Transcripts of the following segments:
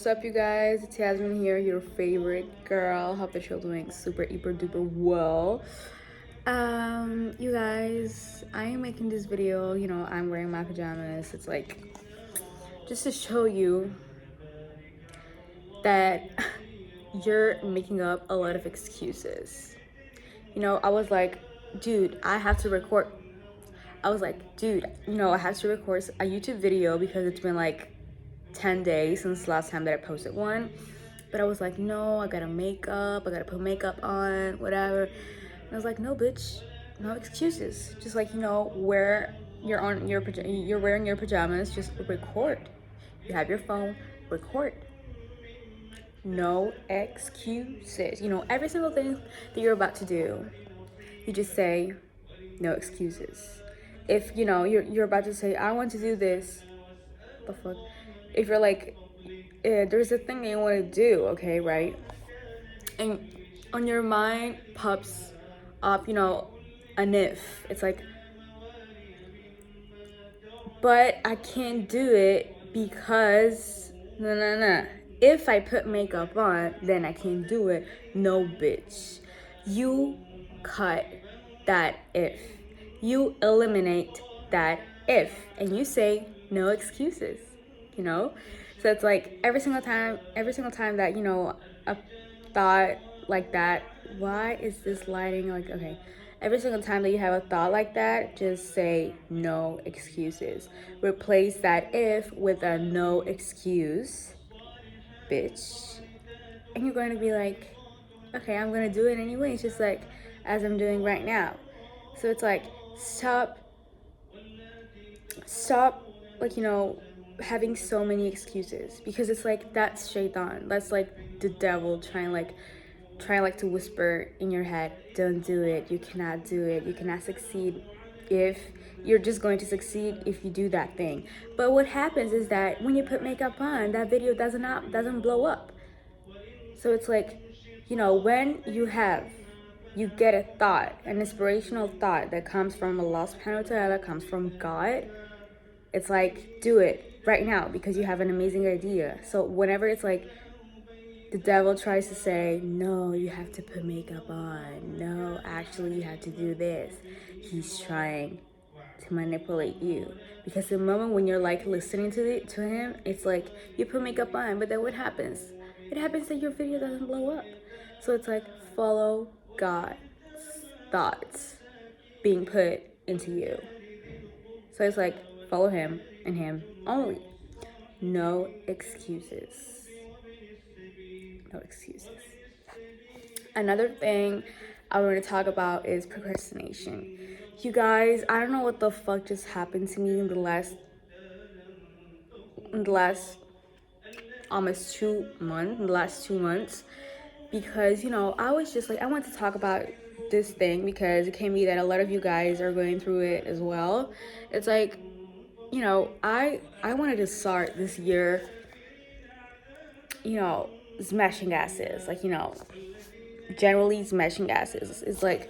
What's up, you guys? It's Yasmin here, your favorite girl. Hope that you're doing super duper well. You guys, I am making this video. I'm wearing my pajamas. It's like just to show you that you're making up a lot of excuses. I was like, dude, I have to record. I was like, dude, I have to record a YouTube video because it's been like 10 days since the last time that I posted one. But I was like, no, I gotta put makeup on, whatever. And I was like, no, bitch, no excuses. Just like, where you're wearing your pajamas, just record. You have your phone, record. No excuses. Every single thing that you're about to do, you just say, no excuses. If you're about to say, I want to do this, the fuck. If you're like, there's a thing that you want to do, okay, right? And on your mind pops up, an if. It's like, but I can't do it because no. If I put makeup on, then I can't do it. No, bitch. You cut that if. You eliminate that if. And you say no excuses, So it's like every single time that, a thought like that, why is this lighting like, okay. Every single time that you have a thought like that, just say no excuses. Replace that if with a no excuse, bitch. And you're going to be like, okay, I'm going to do it anyway. It's just like as I'm doing right now. So it's like, stop, like, having so many excuses. Because it's like, that's shaitan. That's like the devil trying to whisper in your head, don't do it, you cannot do it, you cannot succeed. If you're just going to succeed if you do that thing. But what happens is that when you put makeup on, that video doesn't blow up. So it's like, when you get a thought, an inspirational thought that comes from Allah subhanahu wa ta'ala, that comes from God, it's like, do it right now because you have an amazing idea. So whenever it's like the devil tries to say, no, you have to put makeup on, no, actually you have to do this, he's trying to manipulate you. Because the moment when you're like listening to him, it's like you put makeup on, but then what happens? It happens that your video doesn't blow up. So it's like, follow God's thoughts being put into you. So it's like, follow him and him only. No excuses. No excuses. Another thing I want to talk about is procrastination. You guys, I don't know what the fuck just happened to me in the last almost 2 months, the last 2 months, because I was just like, I want to talk about this thing because it can be that a lot of you guys are going through it as well. It's like, I wanted to start this year, smashing asses, like, generally smashing asses. It's like,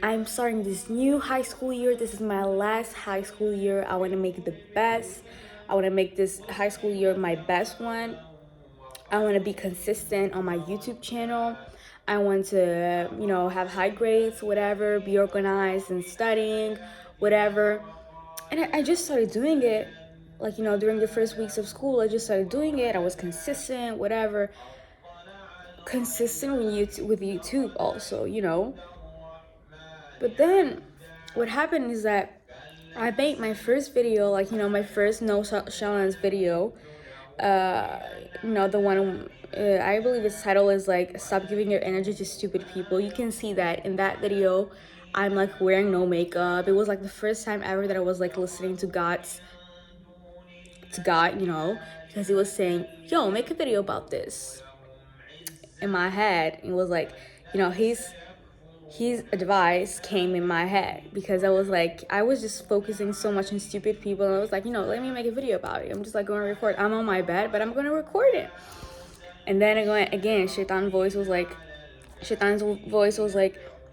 I'm starting this new high school year. This is my last high school year. I want to make it the best. I want to make this high school year my best one. I want to be consistent on my YouTube channel. I want to, have high grades, whatever, be organized and studying, whatever. And I just started doing it. Like, during the first weeks of school, I just started doing it. I was consistent, whatever. Consistent with YouTube also, But then what happened is that I made my first video, like, my first no challenge video. The one, I believe its title is like, stop giving your energy to stupid people. You can see that in that video, I'm like wearing no makeup. It was like the first time ever that I was like listening to God, because he was saying, yo, make a video about this. In my head, it was like, his advice came in my head because I was just focusing so much on stupid people, and I was like, let me make a video about it. I'm just like going to record. I'm on my bed, but I'm going to record it. And then Shaitan's voice was like,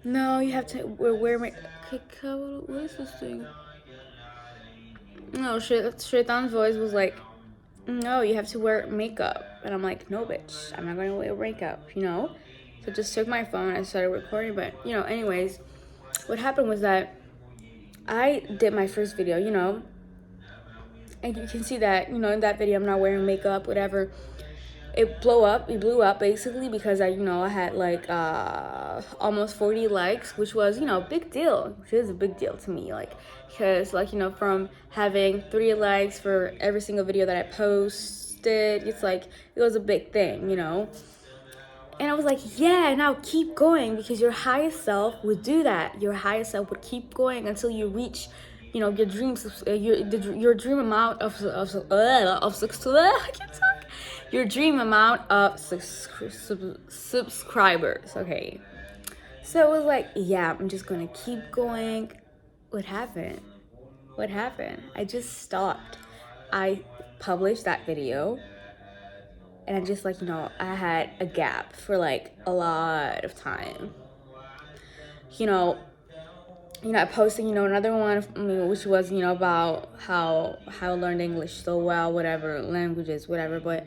no, you have to wear my, what is this thing? No, Shaitan's voice was like, no, you have to wear makeup. And I'm like, no, bitch, I'm not gonna wear makeup, you know? So I just took my phone and I started recording. But, you know, anyways, what happened was that I did my first video, you know, and you can see that, you know, in that video, I'm not wearing makeup, whatever. It blew up basically because I had like almost 40 likes, which was, you know, big deal. It is a big deal to me, like, because, like, you know, from having 3 likes for every single video that I posted, it's like, it was a big thing, you know. And I was like, yeah, now keep going, because your highest self would do that. Your highest self would keep going until you reach, you know, your dreams, your dream amount of success. I can't talk. Your dream amount of subscribers. Okay. So it was like, yeah, I'm just gonna keep going. What happened? What happened? I just stopped. I published that video, and I just, like, you know, I had a gap for like a lot of time. You know, I posted, you know, another one, which was, you know, about how I learned English so well, whatever, languages, whatever. But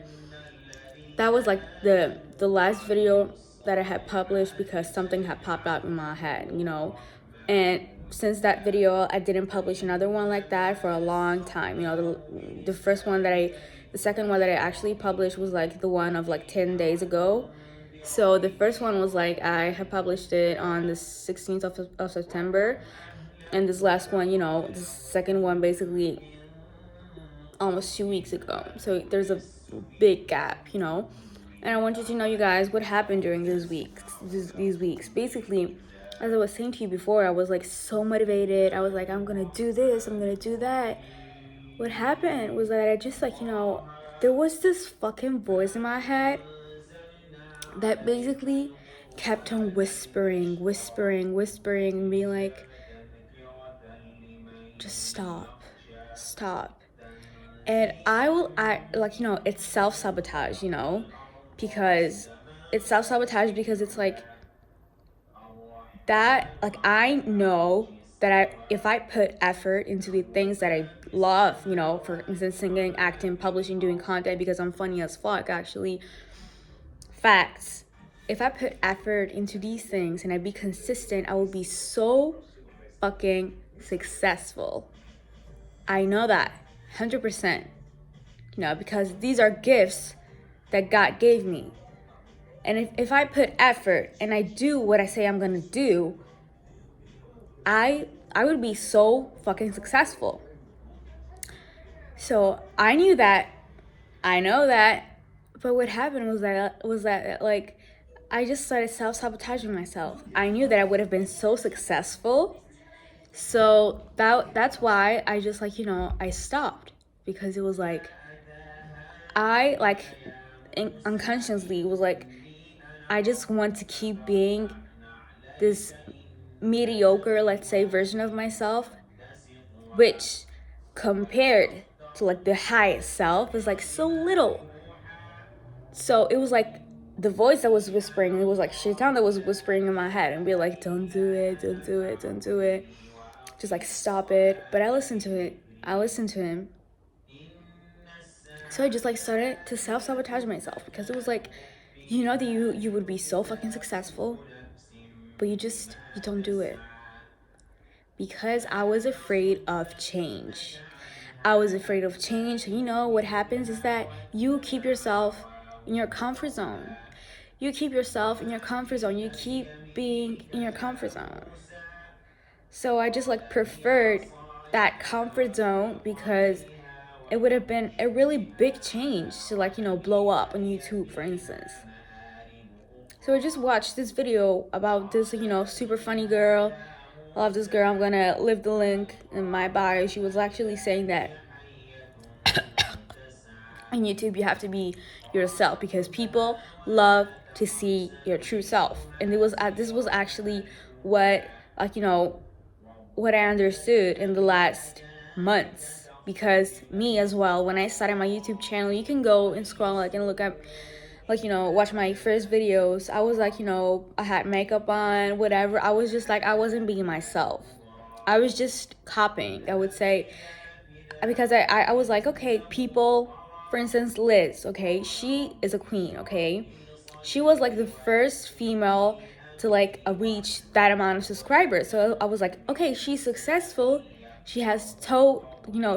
that was like the last video that I had published because something had popped out in my head, you know. And since that video, I didn't publish another one like that for a long time. You know, the second one that I actually published was like the one of like 10 days ago. So the first one was like, I had published it on the 16th of September. And this last one, you know, the second one basically almost 2 weeks ago. So there's a big gap, you know. And I want you to know, you guys, what happened during these weeks. Basically, as I was saying to you before, I was like so motivated. I was like, I'm gonna do this, I'm gonna do that. What happened was that I just, like, you know, there was this fucking voice in my head that basically kept on whispering, and being like, just stop. And I like, you know, it's self-sabotage, you know, because it's like that, like, I know that if I put effort into the things that I love, you know, for instance, singing, acting, publishing, doing content, because I'm funny as fuck, actually, facts. If I put effort into these things and I be consistent, I will be so fucking successful. I know that 100%, you know, because these are gifts that God gave me. And if I put effort and I do what I say I'm gonna do, I would be so fucking successful. So I knew that, I know that, but what happened was that like, I just started self-sabotaging myself. I knew that I would have been so successful. So that's why I just, like, you know, I stopped, because it was like, I like unconsciously was like, I just want to keep being this mediocre, let's say, version of myself, which compared to like the highest self is like so little. So it was like the voice that was whispering, it was like Shaitan that was whispering in my head and be like, don't do it, don't do it, don't do it. Just like, stop it. But I listened to it. I listened to him. So I just like started to self-sabotage myself, because it was like, you know that you would be so fucking successful, but you don't do it. Because I was afraid of change. I was afraid of change. You know what happens is that you keep yourself in your comfort zone. You keep yourself in your comfort zone. You keep being in your comfort zone. So I just like preferred that comfort zone, because it would have been a really big change to, like, you know, blow up on YouTube, for instance. So I just watched this video about this, you know, super funny girl. I love this girl. I'm gonna leave the link in my bio. She was actually saying that on YouTube you have to be yourself, because people love to see your true self. And this was actually what, like, you know, what I understood in the last months. Because me as well, when I started my YouTube channel, you can go and scroll, like, and look up, like, you know, watch my first videos. I was like, you know, I had makeup on, whatever. I was just like, I wasn't being myself. I was just copying, I would say, because I was like, okay, people For instance, Liz, okay, she is a queen, okay? She was like the first female to like reach that amount of subscribers. So I was like, okay, she's successful. She has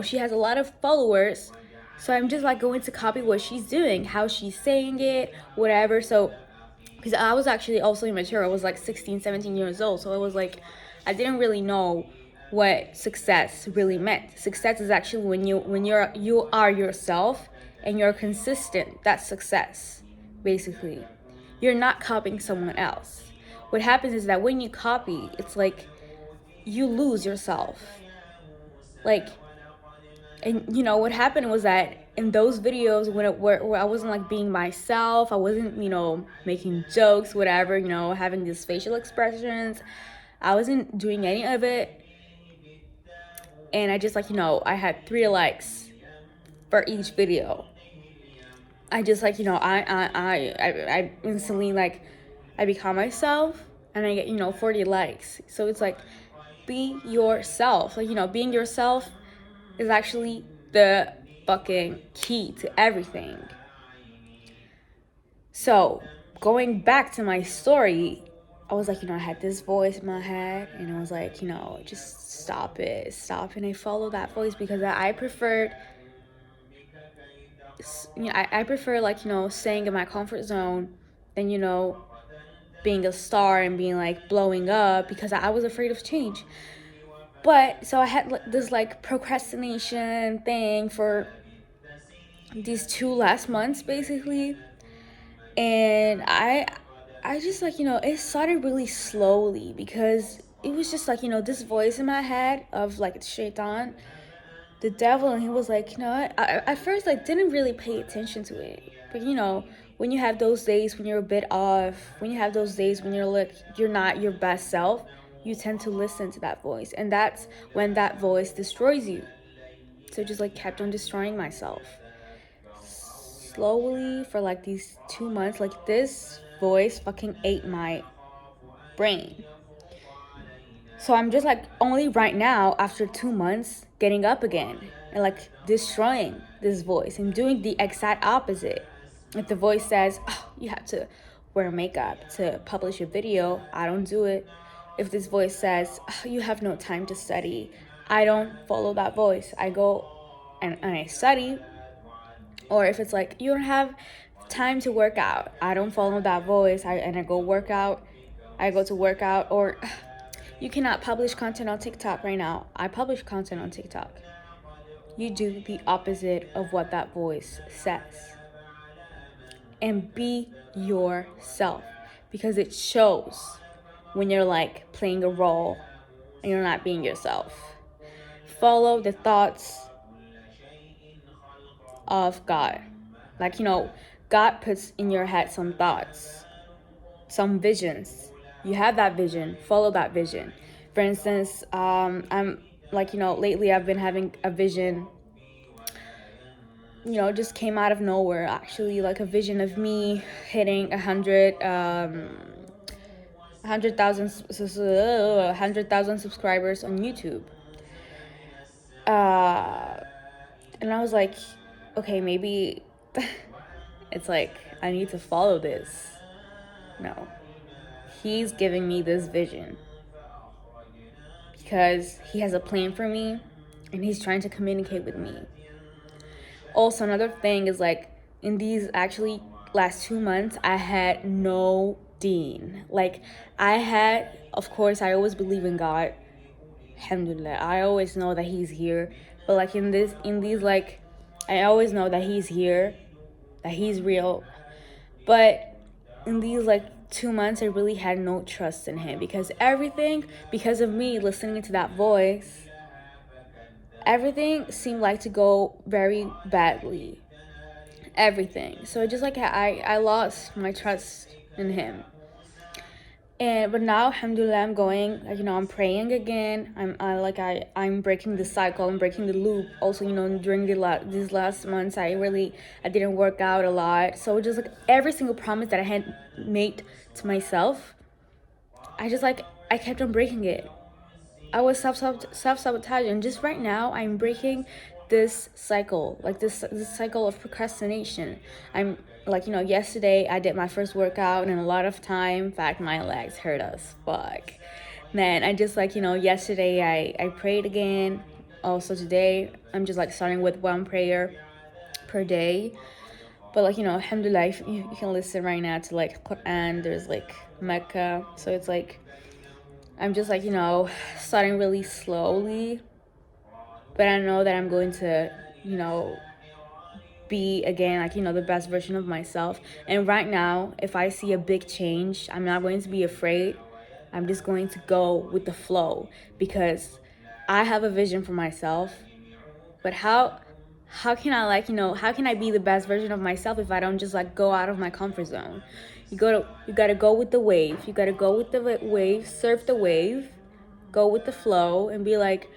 she has a lot of followers. So I'm just like going to copy what she's doing, how she's saying it, whatever. So because I was actually also immature. I was like 16, 17 years old. So I was like, I didn't really know what success really meant. Success is actually when you are yourself and you're consistent. That's success, basically. You're not copying someone else. What happens is that when you copy, it's like you lose yourself. Like, and what happened was that in those videos where I wasn't like being myself, I wasn't making jokes, whatever, having these facial expressions, I wasn't doing any of it. And I just I had 3 likes for each video. I just I instantly like I become myself and I get 40 likes. So it's like, be yourself. Like being yourself is actually the fucking key to everything. So going back to my story, I was like, I had this voice in my head and I was like, just stop it. And I followed that voice because I preferred I prefer like staying in my comfort zone than being a star and being like blowing up, because I was afraid of change. But so I had this like procrastination thing for these 2 last months basically, and I just like it started really slowly, because it was just like this voice in my head of like shaitan, the devil, and he was like, I at first I didn't really pay attention to it, but when you have those days when you're a bit off, when you have those days when you're not your best self, you tend to listen to that voice, and that's when that voice destroys you. So just like kept on destroying myself slowly for like these 2 months. Like this voice fucking ate my brain. So I'm just like only right now, after 2 months, getting up again and like destroying this voice and doing the exact opposite. If the voice says, oh, you have to wear makeup to publish a video, I don't do it. If this voice says, oh, you have no time to study, I don't follow that voice. I go and I study. Or if it's like, you don't have time to work out, I don't follow that voice. I go work out. I go to work out. Or you cannot publish content on TikTok right now, I publish content on TikTok. You do the opposite of what that voice says. And be yourself, because it shows when you're like playing a role and you're not being yourself. Follow the thoughts of God. Like, God puts in your head some thoughts, some visions. You have that vision, follow that vision. For instance, I'm like, lately I've been having a vision, just came out of nowhere, actually, like a vision of me hitting 100,000 subscribers on YouTube. And I was like, okay, maybe it's like I need to follow this. No, he's giving me this vision because he has a plan for me and he's trying to communicate with me. Also, another thing is like, in these actually last 2 months, I had no dean. Like, of course, I always believe in God. Alhamdulillah, I always know that he's here. But like in these like, I always know that he's here, that he's real. But in these like 2 months, I really had no trust in him, because because of me listening to that voice, everything seemed like to go very badly. Everything. So I just like I lost my trust in him. But now, alhamdulillah, I'm going, like, I'm praying again. I'm breaking the cycle. I'm breaking the loop. Also, during these last months, I didn't work out a lot. So just like every single promise that I had made to myself, I kept on breaking it. I was self-sabotaging. Just right now, I'm breaking this cycle, like this cycle of procrastination. I'm like, yesterday I did my first workout in a lot of time. In fact, my legs hurt as fuck. Man, I just like, yesterday I prayed again. Also today, I'm just like starting with one prayer per day. But like, alhamdulillah, you can listen right now to like Quran, there's like Mecca. So it's like, I'm just like, starting really slowly. But I know that I'm going to, be again like, the best version of myself. And right now, if I see a big change, I'm not going to be afraid. I'm just going to go with the flow, because I have a vision for myself. But how can I like, how can I be the best version of myself if I don't just like go out of my comfort zone? You gotta go with the wave. You gotta go with the wave, surf the wave, go with the flow, and be like,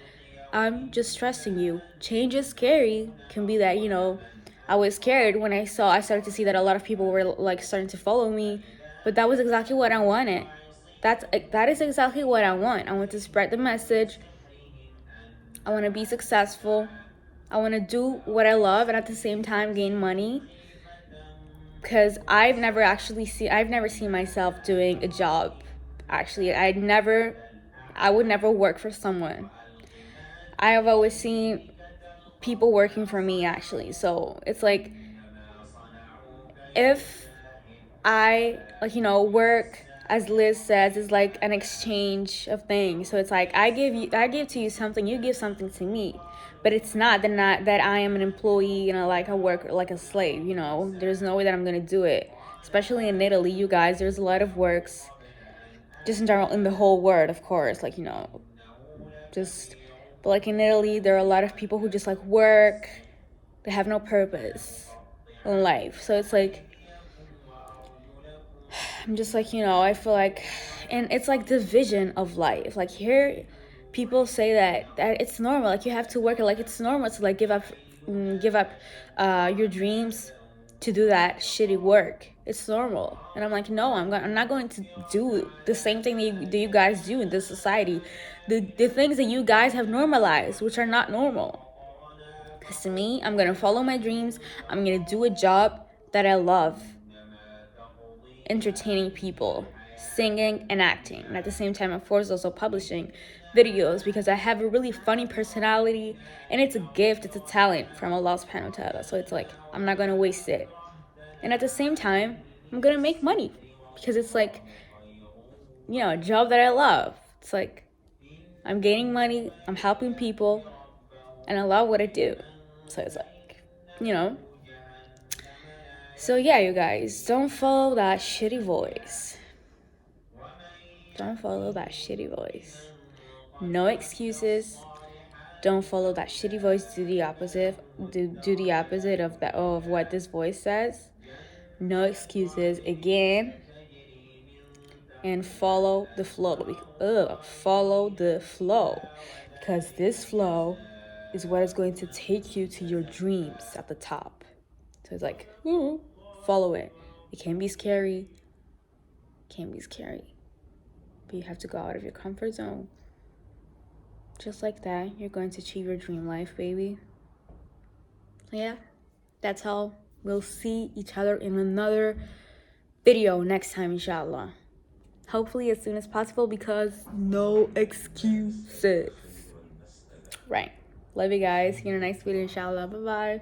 I'm just trusting you. Change is scary. Can be that, I was scared when I started to see that a lot of people were like starting to follow me, but that was exactly what I wanted. That is exactly what I want. I want to spread the message. I want to be successful. I want to do what I love and at the same time gain money. Because I've never seen myself doing a job. Actually, I would never work for someone. I have always seen people working for me, actually. So it's like, if I like, work, as Liz says, is like an exchange of things. So it's like, I give to you something, you give something to me. But it's not that I am an employee and I work like a slave. There's no way that I'm gonna do it. Especially in Italy, you guys, there's a lot of works, just in general, in the whole world, of course. Like, just, but like in Italy, there are a lot of people who just like work. They have no purpose in life. So it's like, I'm just like, I feel like, and it's like the vision of life. Like, here, people say that it's normal. Like, you have to work. Like, it's normal to like give up your dreams to do that shitty work. It's normal. And I'm like, no, I'm not going to do the same thing that you guys do in this society. The things that you guys have normalized, which are not normal. Because to me, I'm going to follow my dreams. I'm going to do a job that I love. Entertaining people, singing and acting, and at the same time, of course, also publishing videos, because I have a really funny personality, and it's a gift, it's a talent from Allah subhanahu wa ta'ala. So it's like, I'm not gonna waste it. And at the same time, I'm gonna make money, because it's like, a job that I love. It's like, I'm gaining money, I'm helping people, and I love what I do. So it's like, so yeah, you guys, don't follow that shitty voice. Don't follow that shitty voice. No excuses. Don't follow that shitty voice. Do the opposite. Do the opposite of what this voice says. No excuses again. And follow the flow. Follow the flow. Because this flow is what is going to take you to your dreams at the top. So it's like, follow it. It can be scary. But you have to go out of your comfort zone. Just like that, you're going to achieve your dream life, baby. Yeah, that's all. We'll see each other in another video next time, inshallah. Hopefully as soon as possible, because no excuses. Right. Love you guys. See you in the next video, inshallah. Bye-bye.